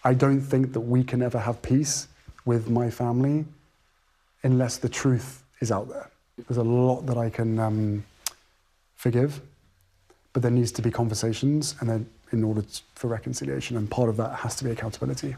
I don't think that we can ever have peace with my family unless the truth is out there. There's a lot that I can forgive, but there needs to be conversations and then in order for reconciliation, and part of that has to be accountability.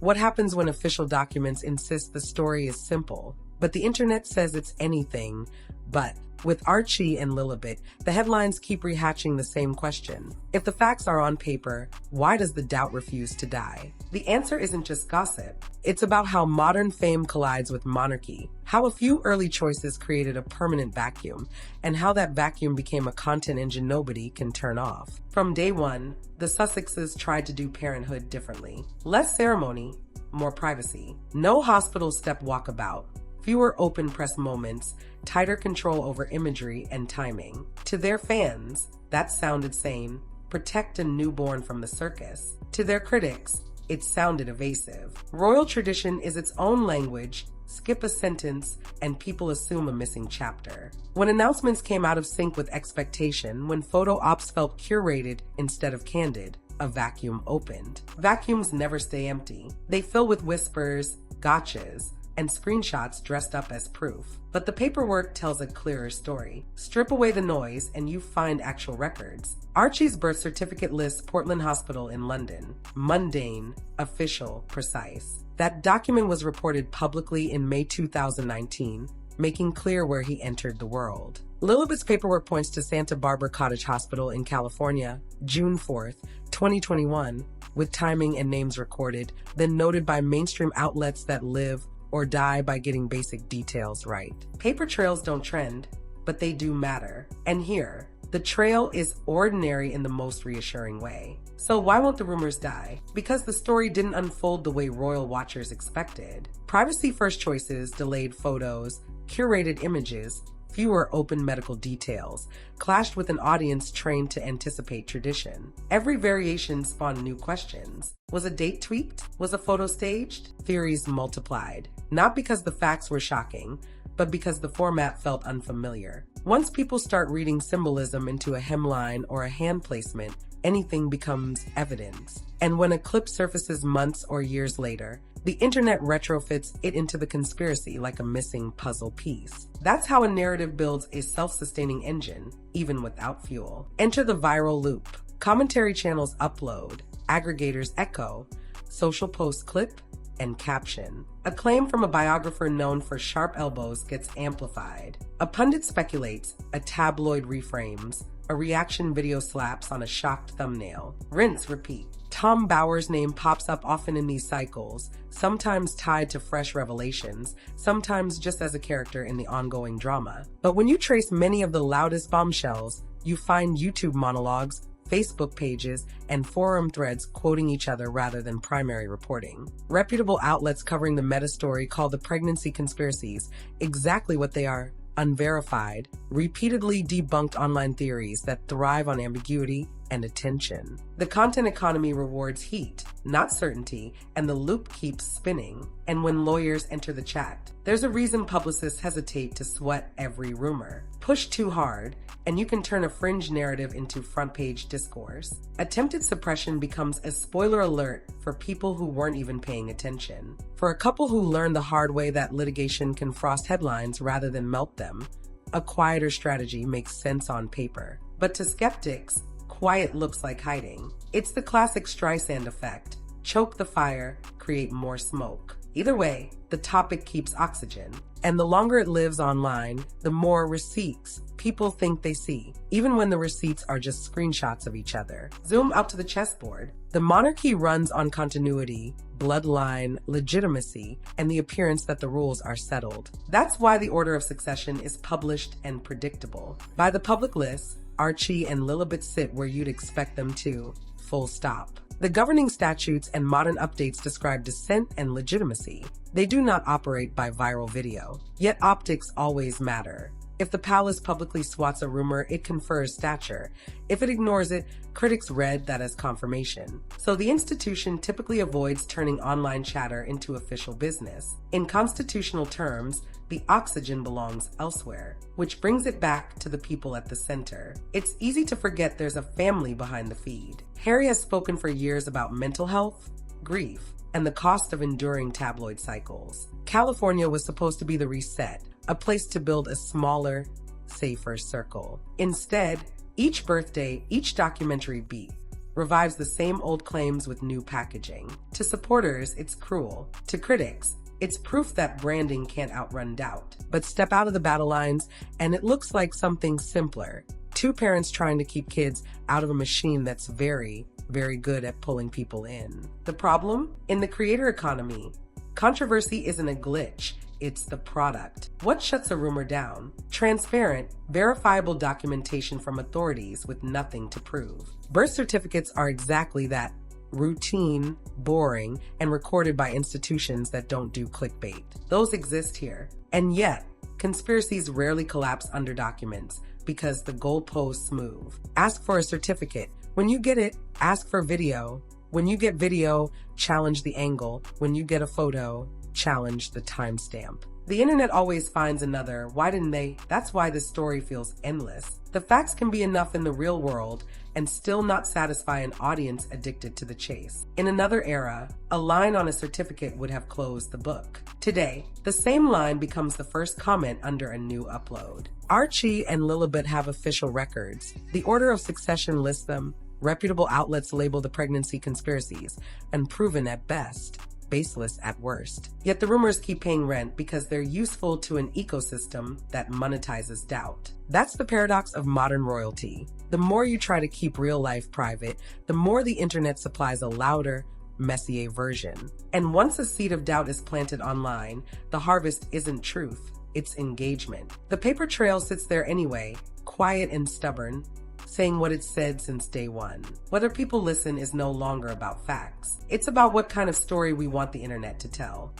What happens when official documents insist the story is simple, but the internet says it's anything but? With Archie and Lilibet, the headlines keep rehatching the same question. If the facts are on paper, why does the doubt refuse to die? The answer isn't just gossip. It's about how modern fame collides with monarchy, how a few early choices created a permanent vacuum, and how that vacuum became a content engine nobody can turn off. From day one, the Sussexes tried to do parenthood differently. Less ceremony, more privacy. No hospital step walkabout. Fewer open press moments, tighter control over imagery and timing. To their fans, that sounded sane. Protect a newborn from the circus. To their critics, it sounded evasive. Royal tradition is its own language. Skip a sentence, and people assume a missing chapter. When announcements came out of sync with expectation, when photo ops felt curated instead of candid, a vacuum opened. Vacuums never stay empty. They fill with whispers, gotchas, and screenshots dressed up as proof. But the paperwork tells a clearer story. Strip away the noise and you find actual records. Archie's birth certificate lists Portland Hospital in London. Mundane, official, precise. That document was reported publicly in May 2019, making clear where he entered the world. Lilibet's paperwork points to Santa Barbara Cottage Hospital in California, June 4th, 2021, with timing and names recorded, then noted by mainstream outlets that live or die by getting basic details right. Paper trails don't trend, but they do matter. And here, the trail is ordinary in the most reassuring way. So why won't the rumors die? Because the story didn't unfold the way royal watchers expected. Privacy-first choices, delayed photos, curated images, fewer open medical details, clashed with an audience trained to anticipate tradition. Every variation spawned new questions. Was a date tweaked? Was a photo staged? Theories multiplied. Not because the facts were shocking, but because the format felt unfamiliar. Once people start reading symbolism into a hemline or a hand placement, anything becomes evidence. And when a clip surfaces months or years later, the internet retrofits it into the conspiracy like a missing puzzle piece. That's how a narrative builds a self-sustaining engine, even without fuel. Enter the viral loop. Commentary channels upload, aggregators echo, social posts clip, and caption. A claim from a biographer known for sharp elbows gets amplified. A pundit speculates, a tabloid reframes, a reaction video slaps on a shocked thumbnail. Rinse, repeat. Tom Bower's name pops up often in these cycles, sometimes tied to fresh revelations, sometimes just as a character in the ongoing drama. But when you trace many of the loudest bombshells, you find YouTube monologues, Facebook pages, and forum threads quoting each other rather than primary reporting. Reputable outlets covering the meta-story call the pregnancy conspiracies exactly what they are: unverified, repeatedly debunked online theories that thrive on ambiguity and attention. The content economy rewards heat, not certainty, and the loop keeps spinning. And when lawyers enter the chat, there's a reason publicists hesitate to sweat every rumor. Push too hard, and you can turn a fringe narrative into front-page discourse. Attempted suppression becomes a spoiler alert for people who weren't even paying attention. For a couple who learned the hard way that litigation can frost headlines rather than melt them, a quieter strategy makes sense on paper. But to skeptics, quiet looks like hiding. It's the classic Streisand effect. Choke the fire, create more smoke. Either way, the topic keeps oxygen. And the longer it lives online, the more receipts people think they see, even when the receipts are just screenshots of each other. Zoom out to the chessboard. The monarchy runs on continuity, bloodline, legitimacy, and the appearance that the rules are settled. That's why the order of succession is published and predictable. By the public list, Archie and Lilibet sit where you'd expect them to, full stop. The governing statutes and modern updates describe descent and legitimacy. They do not operate by viral video. Yet optics always matter. If the palace publicly swats a rumor, it confers stature. If it ignores it, critics read that as confirmation. So the institution typically avoids turning online chatter into official business. In constitutional terms, the oxygen belongs elsewhere, which brings it back to the people at the center. It's easy to forget there's a family behind the feed. Harry has spoken for years about mental health, grief, and the cost of enduring tabloid cycles. California was supposed to be the reset, a place to build a smaller, safer circle. Instead, each birthday, each documentary beat revives the same old claims with new packaging. To supporters, it's cruel. To critics, it's proof that branding can't outrun doubt. But step out of the battle lines, and it looks like something simpler. Two parents trying to keep kids out of a machine that's very, very good at pulling people in. The problem? In the creator economy, controversy isn't a glitch. It's the product. What shuts a rumor down? Transparent, verifiable documentation from authorities with nothing to prove. Birth certificates are exactly that. Routine, boring, and recorded by institutions that don't do clickbait. Those exist here. And yet, conspiracies rarely collapse under documents because the goalposts move. Ask for a certificate. When you get it, ask for video. When you get video, challenge the angle. When you get a photo, challenge the timestamp. The internet always finds another "why didn't they?" That's why this story feels endless. The facts can be enough in the real world and still not satisfy an audience addicted to the chase. In another era, a line on a certificate would have closed the book. Today, the same line becomes the first comment under a new upload. Archie and Lilibet have official records. The order of succession lists them. Reputable outlets label the pregnancy conspiracies, and proven at best, baseless at worst. Yet the rumors keep paying rent because they're useful to an ecosystem that monetizes doubt. That's the paradox of modern royalty. The more you try to keep real life private, the more the internet supplies a louder, messier version. And once a seed of doubt is planted online, the harvest isn't truth, it's engagement. The paper trail sits there anyway, quiet and stubborn, saying what it's said since day one. Whether people listen is no longer about facts. It's about what kind of story we want the internet to tell.